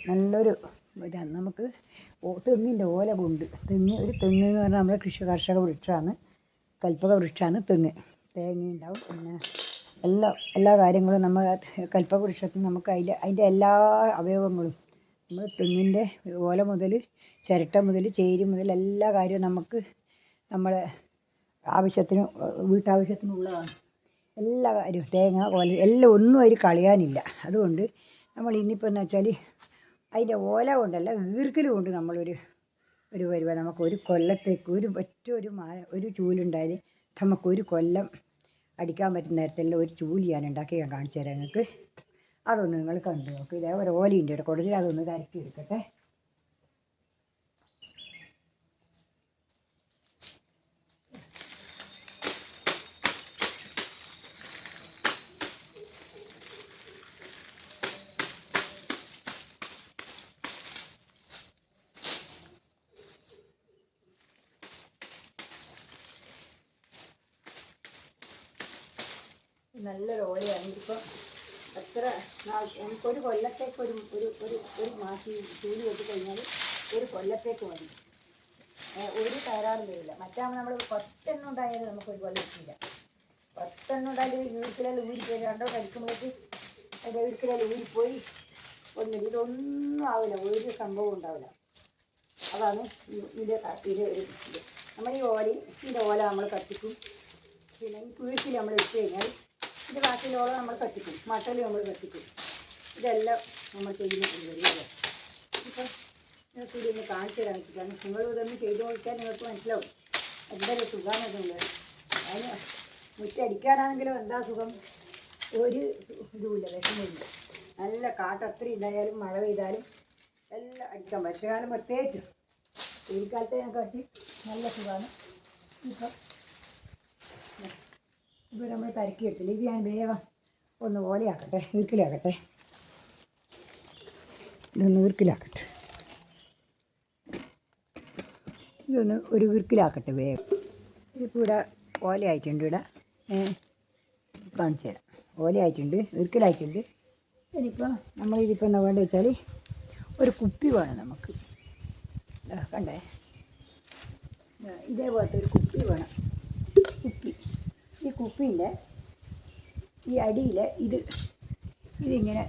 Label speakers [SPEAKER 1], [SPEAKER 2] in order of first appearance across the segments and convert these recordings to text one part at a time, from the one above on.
[SPEAKER 1] നല്ലൊരു ഇതാണ് നമുക്ക്. തെങ്ങിൻ്റെ ഓല കൊണ്ട് തെങ്ങ് എന്ന് പറഞ്ഞാൽ നമ്മുടെ കർഷക വൃക്ഷമാണ്, കൽപ്പക വൃക്ഷമാണ് തെങ്ങ്. തേങ്ങ ഉണ്ടാവും, പിന്നെ എല്ലാ കാര്യങ്ങളും നമ്മൾ കൽപ്പക വൃക്ഷത്തിന് നമുക്ക് അതിൻ്റെ എല്ലാ അവയവങ്ങളും നമ്മൾ തെങ്ങിൻ്റെ ഓല മുതൽ ചിരട്ട മുതൽ ചേരി മുതൽ എല്ലാ കാര്യവും നമുക്ക് നമ്മളെ ആവശ്യത്തിന് വീട്ടാവശ്യത്തിനുള്ളതാണ്. എല്ലാ കാര്യവും തേങ്ങ ഓല എല്ലാം ഒന്നും അതിൽ കളയാനില്ല. അതുകൊണ്ട് നമ്മൾ ഇന്നിപ്പോൾ എന്ന് വെച്ചാൽ അതിൻ്റെ ഓല കൊണ്ടല്ല, ഈർക്കൽ കൊണ്ട് നമ്മളൊരു പരിപാടി നമുക്ക് ഒരു കൊല്ലത്തേക്ക് ഒരു ചൂലുണ്ടായാൽ നമുക്കൊരു കൊല്ലം അടിക്കാൻ പറ്റുന്ന നേരത്തെല്ലാം ഒരു ചൂല് ഞാൻ ഉണ്ടാക്കി ഞാൻ കാണിച്ചു തരാം നിങ്ങൾക്ക്. അതൊന്ന് നിങ്ങൾ കണ്ടു നോക്ക്. ഇതേ ഒരു ഓലയുണ്ട് ഇവിടെ കൊടുത്ത്, അതൊന്ന് കരക്കി എടുക്കട്ടെ. നല്ലൊരു ഓലയാണ്. ഇതിപ്പോൾ എത്ര നമുക്കൊരു കൊല്ലത്തേക്ക് ഒരു മാസം ചൂല് വെച്ച് കഴിഞ്ഞാൽ ഒരു കൊല്ലത്തേക്ക് മതി, ഒരു തകരാറും വരില്ല. മറ്റാകുമ്പോൾ നമ്മൾ 10 എണ്ണം ഉണ്ടായാലും നമുക്കൊരു കൊല്ലം എത്തില്ല. 10 എണ്ണം ഉണ്ടായാലും വീട്ടിലെല്ലാം ഊരിപ്പോയി, രണ്ടോ കഴിക്കുമ്പോഴേക്ക് അതിൻ്റെ വീട്ടിലെല്ലാം ഊരിപ്പോയി ഒന്നുമില്ല. ഇതൊന്നും ആവില്ല, ഒരു സംഭവം ഉണ്ടാവില്ല. അതാണ് ഇത് നമ്മൾ ഈ ഇതിൻ്റെ ഓല നമ്മൾ കത്തിക്കും. പിന്നെ ഈ വീട്ടിൽ നമ്മൾ ഇട്ട് കഴിഞ്ഞാൽ ഇതിൻ്റെ ബാക്കിയിലോളം നമ്മൾ കത്തിക്കും, മട്ടൽ നമ്മൾ കത്തിക്കും. ഇതെല്ലാം നമ്മൾ ചെയ്യുന്ന പരിപാടിയല്ലേ. ഇപ്പം നിങ്ങൾക്ക് ഇതൊന്ന് കാണിച്ചു തരാൻ വെച്ചിട്ടാണ്. നിങ്ങൾ ഇതൊന്ന് ചെയ്ത് നോക്കിയാൽ നിങ്ങൾക്ക് മനസ്സിലാവും എന്തൊരു സുഖമാണെന്നുള്ളത്. അതിന് മുറ്റടിക്കാനാണെങ്കിലും എന്താ സുഖം, ഒരു ഇതുമില്ല, വിഷമമില്ല. നല്ല കാട്ടത്ര ഉണ്ടായാലും മഴ പെയ്താലും എല്ലാം അടിക്കാൻ പറ്റും. കാലം പ്രത്യേകിച്ച് വെയിൽക്കാലത്തെ കാട്ടി നല്ല സുഖമാണ്. ഇപ്പോൾ നമ്മൾ തരക്കി എടുത്തില്ല. ഇത് ഞാൻ വേഗം ഒന്ന് ഓലയാക്കട്ടെ, ഈർക്കിലാക്കട്ടെ. ഇതൊന്ന് ഈർക്കിലാക്കട്ടെ, ഇതൊന്ന് ഒരു ഈർക്കിലാക്കട്ടെ വേഗം. ഇതിപ്പോൾ ഇവിടെ ഓലയായിട്ടുണ്ട്. ഇവിടെ കാണിച്ചു തരാം. ഓലയായിട്ടുണ്ട്, ഈർക്കിലായിട്ടുണ്ട്. ഇനിയിപ്പോൾ നമ്മളിതിപ്പോൾ എന്താ വേണ്ടത് വെച്ചാൽ ഒരു കുപ്പി വേണം നമുക്ക്. കണ്ടേ, ഇതേപോലത്തെ ഒരു കുപ്പി വേണം. ഈ കുപ്പീൻ്റെ ഈ അടിയിൽ ഇതിങ്ങനെ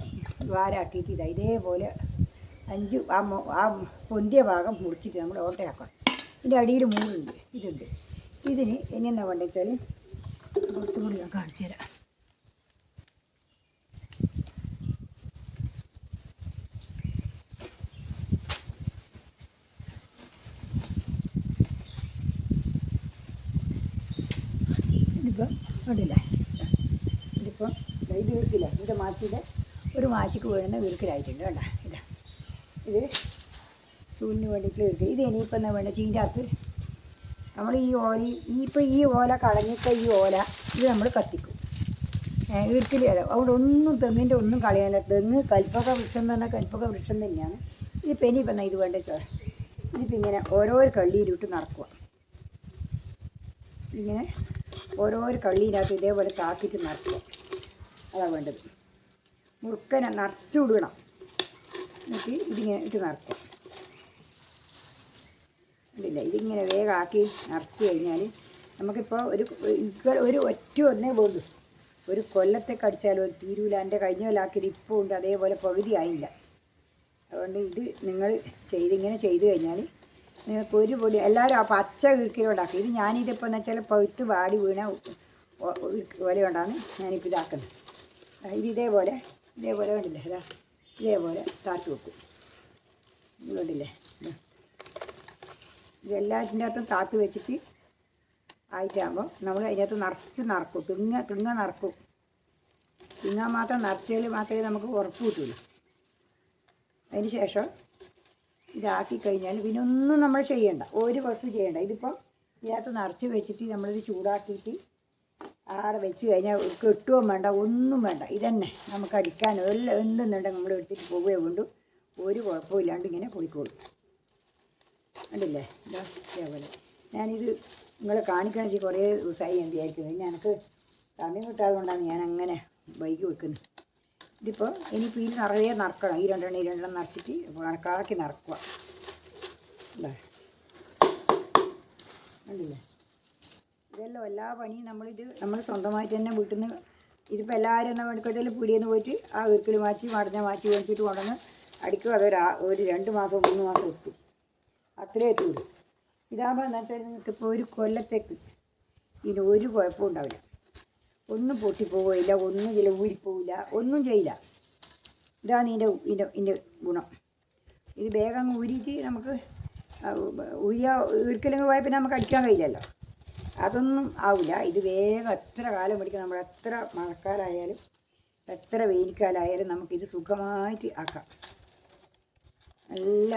[SPEAKER 1] ദ്വാരാക്കിയിട്ട് ഇതേപോലെ 5 ആ പൊന്തിയ ഭാഗം മുറിച്ചിട്ട് നമ്മൾ ഓട്ടയാക്കണം. ഇതിൻ്റെ അടിയിൽ മൂടുണ്ട്, ഇതുണ്ട്. ഇതിന് ഇനി എന്താ വേണ്ടത് വെച്ചാൽ കുറച്ചും കൂടി ഞാൻ കാണിച്ചു തരാം. ഇതിപ്പോൾ കണ്ടില്ലേ, ഇതിപ്പോൾ ഇത് വീർക്കില്ല. ഇതിൻ്റെ മാച്ചിൻ്റെ ഒരു മാച്ചിക്ക് വീഴുന്ന വീർക്കിലായിട്ടുണ്ട്. വേണ്ട ഇത് ചൂലിന് വേണ്ടിയിട്ട് വീർക്കില്ല. ഇത് ഇനിയിപ്പോൾ എന്താ വേണ്ടത്, ചീൻ്റെ അകത്ത് നമ്മൾ ഈ ഓല കളഞ്ഞിട്ട് ഈ ഓല ഇത് നമ്മൾ കത്തിക്കും. വീർക്കിൽ അതുകൊണ്ട് ഒന്നും തെങ്ങിൻ്റെ ഒന്നും കളയാനില്ല. തെങ്ങ് കൽപ്പക വൃക്ഷം എന്ന് പറഞ്ഞാൽ കൽപ്പക വൃക്ഷം തന്നെയാണ്. ഇതിപ്പോൾ ഇനിയിപ്പോൾ എന്നാൽ ഇത് വേണ്ടത് ഇതിപ്പോൾ ഇങ്ങനെ ഓരോ കള്ളിയിലിട്ട് നടക്കുക. ഇങ്ങനെ ഓരോ കള്ളിയിനകത്ത് ഇതേപോലെ താക്കിയിട്ട് നടക്കുക. അതാണ് വേണ്ടത്. മുറുക്കനെ നിറച്ച് വിടണം. എന്നിട്ട് ഇതിങ്ങനെ ഇട്ട് നടക്കുക. ഇല്ല, ഇതിങ്ങനെ വേഗമാക്കി നിറച്ച് കഴിഞ്ഞാൽ നമുക്കിപ്പോൾ ഒരു ഒന്നേ പോകൂ. ഒരു കൊല്ലത്തേക്ക് അടിച്ചാലോ തീരൂല. എൻ്റെ കഴിഞ്ഞ കൊല്ലാക്കിയത് ഇപ്പോൾ ഉണ്ട്, അതേപോലെ പകുതി ആയില്ല. അതുകൊണ്ട് ഇത് നിങ്ങൾ ഇങ്ങനെ ചെയ്ത് കഴിഞ്ഞാൽ നിങ്ങൾക്ക് ഒരു പൊടി എല്ലാവരും ആ പച്ച വീർക്കിലോണ്ടാക്കും. ഇത് ഞാനിതിപ്പോൾ എന്ന് വെച്ചാൽ പഴുത്ത് വാടി വീണ ഓല കൊണ്ടാണ് ഞാനിപ്പോൾ ഇതാക്കുന്നത്. ഇത് ഇതേപോലെ കണ്ടില്ലേ, ഇതേപോലെ താത്തി വെക്കും. ഇത് കണ്ടില്ലേ, ഇതെല്ലാത്തിൻ്റെ അകത്തും താത്തി വെച്ചിട്ട് ആയിട്ടാകുമ്പോൾ നമ്മൾ അതിനകത്ത് നിറച്ച് നിറക്കും. തിങ്ങ നിറക്കും. തിങ്ങാൻ മാത്രം നിറച്ചാൽ മാത്രമേ നമുക്ക് ഉറപ്പ് കിട്ടുള്ളൂ. അതിന് ശേഷം ഇതാക്കി കഴിഞ്ഞാൽ പിന്നെ ഒന്നും നമ്മൾ ചെയ്യേണ്ട, ഒരു വസ്തു ചെയ്യേണ്ട. ഇതിപ്പം ഇതിനകത്ത് നിറച്ച് വെച്ചിട്ട് നമ്മളിത് ചൂടാക്കിയിട്ട് ആടെ വെച്ച് കഴിഞ്ഞാൽ കെട്ടുകയും വേണ്ട, ഒന്നും വേണ്ട. ഇതന്നെ നമുക്ക് അടിക്കാനോ എല്ലാം എന്തെന്നുണ്ടെങ്കിൽ നമ്മൾ എടുത്തിട്ട് പോവുകയോ കൊണ്ടു ഒരു കുഴപ്പമില്ലാണ്ട് ഇങ്ങനെ പോയിക്കോളും. കണ്ടില്ലേ, ഇതേപോലെ ഞാനിത് നിങ്ങളെ കാണിക്കണം വെച്ചാൽ കുറേ ദിവസമായി ഞാൻ വിചാരിക്കുന്നത്. പിന്നെ എനിക്ക് സമയം കിട്ടാതെ കൊണ്ടാണ് ഞാൻ അങ്ങനെ വൈകി വെക്കുന്നത്. ഇതിപ്പോൾ ഇനിയിപ്പോൾ ഇതിൽ നിറയെ നിറക്കണം. ഈ രണ്ടെണ്ണം നിറച്ചിട്ട് കണക്കാക്കി നിറക്കുക. അല്ലേ കണ്ടില്ലേ? ഇതെല്ലാം എല്ലാ പണിയും നമ്മൾ സ്വന്തമായിട്ട് തന്നെ വീട്ടിൽ നിന്ന്. ഇതിപ്പോൾ എല്ലാവരും എന്നാൽ മെഡിക്കൽ പീടിയിൽ നിന്ന് പോയിട്ട് ആ വീട്ടിൽ മാറ്റി മാറ്റി മേടിച്ചിട്ട് കൊണ്ടുവന്ന് അടിക്കുക. ഒരു 2 മാസം 3 മാസം എത്തും, അത്രേ എത്തുള്ളൂ. ഇതാകുമ്പോൾ എന്താ വെച്ചാൽ നിങ്ങൾക്കിപ്പോൾ ഒരു കൊല്ലത്തേക്ക് ഇതിന് ഒരു കുഴപ്പവും ഉണ്ടാവില്ല. ഒന്നും പൊട്ടിപ്പോവില്ല, ഒന്നും ഊരിപ്പോവില്ല, ഒന്നും ചെയ്യില്ല. ഇതാണ് ഇതിൻ്റെ ഗുണം. ഇത് വേഗം ഊരിയിട്ട് നമുക്ക് ഒരിക്കലെങ്കിൽ പോയാൽ പിന്നെ നമുക്ക് അടിക്കാൻ കഴിയില്ലല്ലോ. അതൊന്നും ആവില്ല. ഇത് വേഗം എത്ര കാലം പിടിക്കും. നമ്മൾ എത്ര മഴക്കാലമായാലും എത്ര വേനൽക്കാലമായാലും നമുക്കിത് സുഖമായിട്ട് ആക്കാം. നല്ല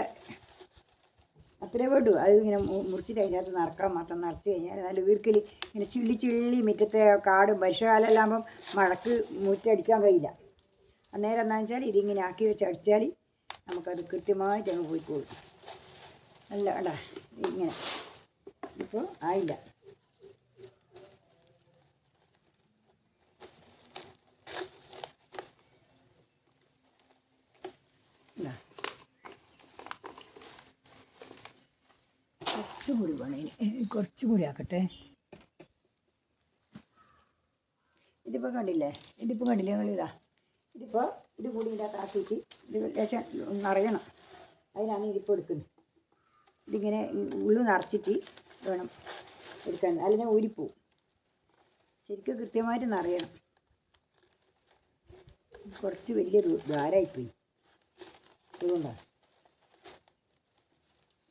[SPEAKER 1] അത്രേ വേണ്ടു. അത് ഇങ്ങനെ മുറിച്ചിട്ട് അതിനകത്ത് നിറക്കാൻ മാത്രം നിറച്ച് കഴിഞ്ഞാൽ നല്ല വീർക്കൽ ഇങ്ങനെ ചിള്ളി മുറ്റത്തെ കാടും വർഷകാലമെല്ലാം ആകുമ്പം മഴക്ക് മുറ്റടിക്കാൻ കഴിയില്ല. അന്നേരം എന്താണെന്ന് വെച്ചാൽ ഇതിങ്ങനെ ആക്കി വെച്ച് അടിച്ചാൽ നമുക്കത് കൃത്യമായിട്ട് അങ്ങ് പോയിക്കോളും. നല്ല അടാ ഇങ്ങനെ ഇപ്പോൾ ആയില്ല. കുറച്ചുകൂടി വേണം, കുറച്ചുകൂടി ആക്കട്ടെ. ഇതിപ്പോൾ കണ്ടില്ലേ നിങ്ങളിതാ. ഇത് കൂടി ഇതിനകത്ത് ആക്കിയിട്ട് ഇത് ലേശം നിറയണം. അതിനാണ് ഇതിപ്പോൾ എടുക്കുന്നത്. ഇതിങ്ങനെ ഉള്ളു നിറച്ചിട്ട് വേണം എടുക്കാൻ, അല്ലെങ്കിൽ ഊരിപ്പോവും. ശരിക്കും കൃത്യമായിട്ട് നിറയണം. കുറച്ച് വലിയൊരു ദ്വാരമായിപ്പോയി, അതുകൊണ്ടാണ്.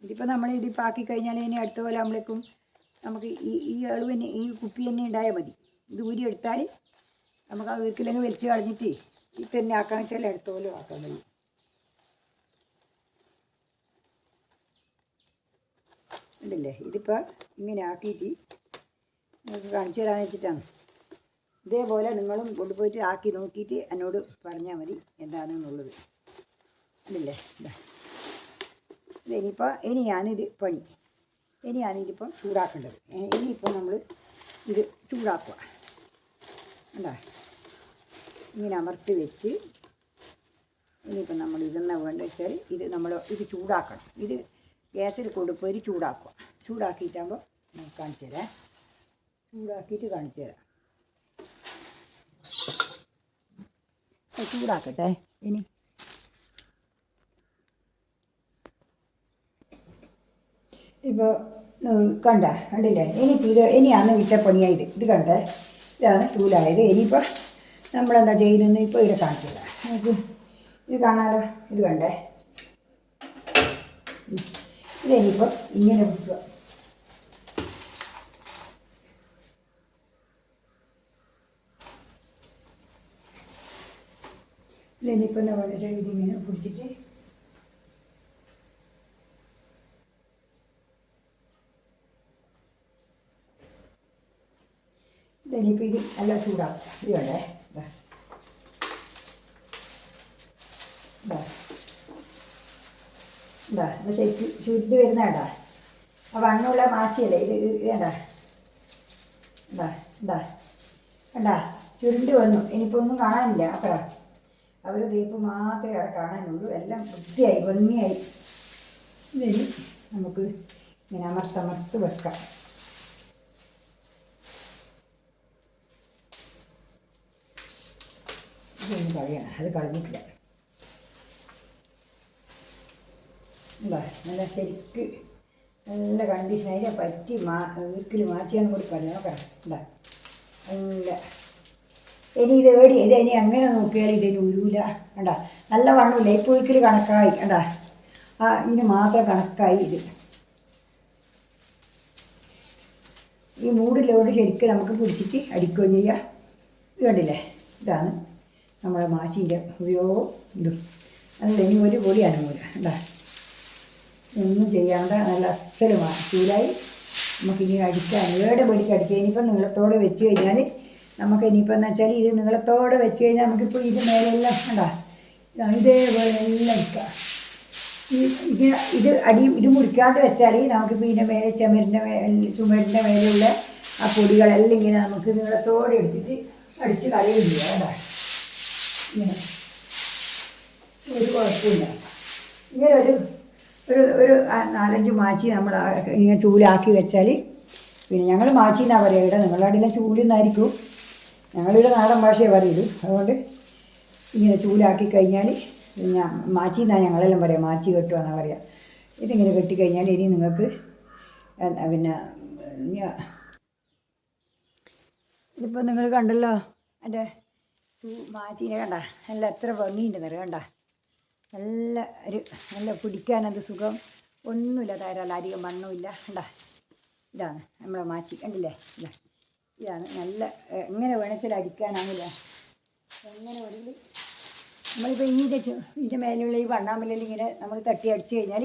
[SPEAKER 1] ഇതിപ്പോൾ ഇതിപ്പോൾ ആക്കിക്കഴിഞ്ഞാൽ ഇനി അടുത്ത പോലെ ആകുമ്പോഴേക്കും നമുക്ക് ഈ അളവിന് ഈ കുപ്പി തന്നെ ഉണ്ടായാൽ മതി. ഇത് ഊരി എടുത്താൽ നമുക്ക് ആ വീട്ടിലങ്ങ് വലിച്ച് കളഞ്ഞിട്ട് ഇത് തന്നെ ആക്കാൻ വെച്ചാൽ അടുത്ത പോലെ ആക്കാൻ കഴിയും. ഉണ്ടല്ലേ? ഇതിപ്പോൾ ഇങ്ങനെ ആക്കിയിട്ട് നിങ്ങൾക്ക് കാണിച്ചു തരാമെന്ന് വെച്ചിട്ടാണ്. ഇതേപോലെ നിങ്ങളും കൊണ്ടുപോയിട്ട് ആക്കി നോക്കിയിട്ട് എന്നോട് പറഞ്ഞാൽ മതി എന്താണെന്നുള്ളത്. ഉണ്ടല്ലേ? ഇനിയാണിത് പണി. ഇനിയാണിതിപ്പം ചൂടാക്കേണ്ടത്. ഇനിയിപ്പം നമ്മൾ ഇത് ചൂടാക്കുക. എന്താ ഇങ്ങനെ അമർത്തി വെച്ച് ഇനിയിപ്പം നമ്മൾ ഇതെന്നാ വേണ്ടത് വെച്ചാൽ ഇത് ചൂടാക്കണം. ഇത് ഗ്യാസിൽ കൊണ്ടുപോയി ചൂടാക്കുക. ചൂടാക്കിയിട്ടാകുമ്പോൾ കാണിച്ചു തരാം. ചൂടാക്കിയിട്ട് കാണിച്ചു തരാം. ചൂടാക്കട്ടെ. ഇപ്പോൾ കണ്ടില്ലേ? ഇനിയാണ് വിറ്റപ്പണിയായത്. ഇത് കണ്ടേ? ഇതാണ് ചൂലായത്. ഇനിയിപ്പോൾ നമ്മളെന്താ ചെയ്യുന്നത് ഇപ്പോൾ ഇവിടെ കാണിച്ചു തരാം. നമുക്ക് ഇത് കാണാമല്ലോ. ഇത് കണ്ടേ? ഇതിനിപ്പോൾ ഇങ്ങനെ വെക്കുക. ഇതിനിപ്പോൾ എന്താ പറയുക, ഇതിങ്ങനെ പിടിച്ചിട്ട് ഇനിയിപ്പോൾ ഇത് നല്ല ചൂടാക്കുക. ഇത് വേണ്ടേ? ഇത് ശരിക്കും ചുരുണ്ട് വരുന്നതാണ്ടാ. ആ വണ്ണമുള്ള മാച്ചിയല്ലേ ഇത് വേണ്ട. കണ്ടാ ചുരുണ്ട് വന്നു. ഇനിയിപ്പോൾ ഒന്നും കാണാനില്ല. അപ്പഴാ അവർ തേപ്പ് മാത്രമേ അവിടെ കാണാനുള്ളൂ. എല്ലാം വൃത്തിയായി ഭംഗിയായി. ഇതിന് നമുക്ക് ഇങ്ങനെ അമർത്തമർത്ത് വെക്കാം. ഇതൊന്നും കളയണം, അത് കളഞ്ഞിട്ടില്ല. നല്ല ശരിക്ക് നല്ല കണ്ടീഷൻ അതിനെ പറ്റി വീട്ടിൽ മാച്ചിയാന്ന് കൂടി പറഞ്ഞു നോക്കണം. നല്ല ഇനി അങ്ങനെ നോക്കിയാൽ ഇതിന് ഉരുവില്ല. നല്ല വണ്ണമില്ല. ഇപ്പോൾ ഒരിക്കൽ കണക്കായി. ഇതിന് മാത്രം കണക്കായി. ഈ മൂടിലോട് ശരിക്കും നമുക്ക് പിടിച്ചിട്ട് അടിക്കുകയും ചെയ്യാം. ഇത് കണ്ടില്ലേ? ഇതാണ് നമ്മളെ മാച്ചിൻ്റെ ഉപയോഗം. നല്ല ഇനി ഒരു പൊടി അനങ്ങൂല. ഒന്നും ചെയ്യാണ്ട നല്ല അസ്സല് ചൂലായി നമുക്കിനി അടിക്കാൻ ഏടെ പൊടിക്ക് അടിക്കുക. ഇനിയിപ്പം നീളത്തോടെ വെച്ച് കഴിഞ്ഞാൽ നമുക്ക് ഇനിയിപ്പോൾ എന്ന് വെച്ചാൽ ഇത് നീളത്തോടെ വെച്ച് കഴിഞ്ഞാൽ നമുക്കിപ്പോൾ ഇത് മേലെല്ലാം ഇതേപോലെ എല്ലാം അടിക്കാം. ഇത് മുറിക്കാണ്ട് വെച്ചാൽ നമുക്കിപ്പോൾ ഇതിൻ്റെ മേലെ ചുമരിൻ്റെ മേലെയുള്ള ആ പൊടികളെല്ലാം ഇങ്ങനെ നമുക്ക് നീളത്തോടെ എടുത്തിട്ട് അടിച്ച് കളയുകയും ചെയ്യാം. ഇങ്ങനെ ഒരു കുഴപ്പമില്ല. ഇങ്ങനെ ഒരു ഒരു ഒരു 4-5 മാച്ചി നമ്മൾ ഇങ്ങനെ ചൂലാക്കി വെച്ചാൽ, പിന്നെ ഞങ്ങൾ മാച്ചി എന്നാണ് പറയുക. ഇവിടെ നിങ്ങളുടെ അടിയിലെ ചൂല് എന്നായിരിക്കും, ഞങ്ങളിവിടെ നാടൻ ഭാഷയെ പറയൂ. അതുകൊണ്ട് ഇങ്ങനെ ചൂലാക്കി കഴിഞ്ഞാൽ പിന്നെ മാച്ചി എന്നാണ് ഞങ്ങളെല്ലാം പറയാം, മാച്ചി കെട്ടുക എന്നാണ് പറയുക. ഇതിങ്ങനെ കെട്ടിക്കഴിഞ്ഞാൽ ഇനി നിങ്ങൾക്ക് പിന്നെ ഇതിപ്പോൾ നിങ്ങൾ കണ്ടല്ലോ എൻ്റെ മാച്ചീനെ കണ്ട, നല്ല എത്ര ഭംഗിയുണ്ടെന്നറിയാം. കണ്ട നല്ല ഒരു നല്ല പിടിക്കാനത് സുഖം, ഒന്നുമില്ല, തരാല്ല, അധികം മണ്ണുമില്ല. കണ്ട ഇതാണ് നമ്മളെ മാച്ചി, കണ്ടില്ലേ? ഇതാണ് നല്ല, എങ്ങനെ വേണമെങ്കിൽ അടിക്കാനാവില്ല, എങ്ങനെ വേണമെങ്കിൽ. നമ്മളിപ്പോൾ ഇതിൻ്റെ മേലുള്ള ഈ വണ്ണാമ്പലിൽ ഇങ്ങനെ നമ്മൾ തട്ടി അടിച്ചു കഴിഞ്ഞാൽ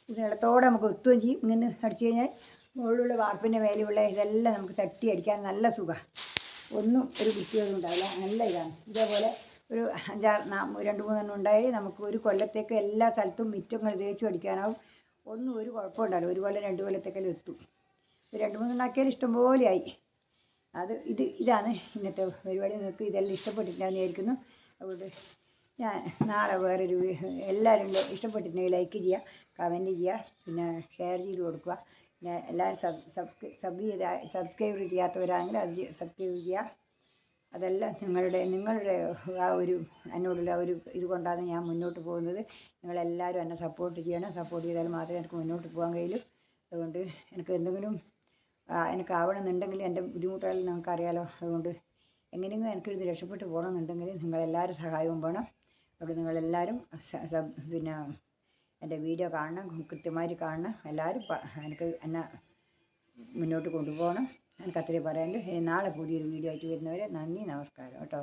[SPEAKER 1] ഇത് നിലത്തോടെ നമുക്ക് എത്തുകയും ചെയ്യും. ഇങ്ങനെ അടിച്ചു കഴിഞ്ഞാൽ മുകളിലുള്ള വാർപ്പിൻ്റെ മേലെയുള്ള ഇതെല്ലാം നമുക്ക് തട്ടി അടിക്കാൻ നല്ല സുഖമാണ്, ഒന്നും ഒരു വൃത്തിയൊന്നും ഉണ്ടാവില്ല. നല്ല ഇതാണ്. ഇതേപോലെ ഒരു 2-3 ഉണ്ടായി നമുക്ക് ഒരു കൊല്ലത്തേക്ക് എല്ലാ സ്ഥലത്തും മിറ്റങ്ങൾ തേച്ച് അടിക്കാനാവും. ഒന്നും ഒരു കുഴപ്പമുണ്ടാവില്ല. 1 കൊല്ലം 2 കൊല്ലത്തേക്കെല്ലാം എത്തും. 2-3 ഉണ്ടാക്കിയാൽ ഇഷ്ടംപോലെയായി. ഇതാണ് ഇന്നത്തെ പരിപാടി. നിങ്ങൾക്ക് ഇതെല്ലാം ഇഷ്ടപ്പെട്ടിട്ടുണ്ടാകുന്ന വിചാരിക്കുന്നു. അതുകൊണ്ട് ഞാൻ നാളെ വേറൊരു, എല്ലാവരും ഇഷ്ടപ്പെട്ടിട്ടുണ്ടെങ്കിൽ ലൈക്ക് ചെയ്യുക, കമൻറ്റ് ചെയ്യുക, പിന്നെ ഷെയർ ചെയ്ത് കൊടുക്കുക. പിന്നെ എല്ലാവരും സബ്സ്ക്രൈബ് ചെയ്യാത്തവരാണെങ്കിൽ അത് സബ്സ്ക്രൈബ് ചെയ്യുക. അതെല്ലാം നിങ്ങളുടെ ആ ഒരു എന്നോടുള്ള ഒരു ഇത് കൊണ്ടാണ് ഞാൻ മുന്നോട്ട് പോകുന്നത്. നിങ്ങളെല്ലാവരും എന്നെ സപ്പോർട്ട് ചെയ്യണം. സപ്പോർട്ട് ചെയ്താൽ മാത്രമേ എനിക്ക് മുന്നോട്ട് പോകാൻ കഴിയൂ. അതുകൊണ്ട് എനിക്ക് എന്തെങ്കിലും എനിക്കാവണമെന്നുണ്ടെങ്കിൽ എൻ്റെ ബുദ്ധിമുട്ടുകൾ നിങ്ങൾക്കറിയാലോ. അതുകൊണ്ട് എങ്ങനെയെങ്കിലും എനിക്കിത് രക്ഷപ്പെട്ട് പോകണമെന്നുണ്ടെങ്കിൽ നിങ്ങളെല്ലാവരും സഹായവും വേണം. അതുകൊണ്ട് നിങ്ങളെല്ലാവരും പിന്നെ എൻ്റെ വീഡിയോ കാണണം, കൃത്യമായിട്ട് കാണണം. എല്ലാവരും എനിക്ക് എന്നെ മുന്നോട്ട് കൊണ്ടുപോകണം. എനിക്ക് അത്രയും പറയാനുണ്ട്. നാളെ പുതിയൊരു വീഡിയോ ആയിട്ട് വരുന്നവരെ നന്ദി, നമസ്കാരം കേട്ടോ.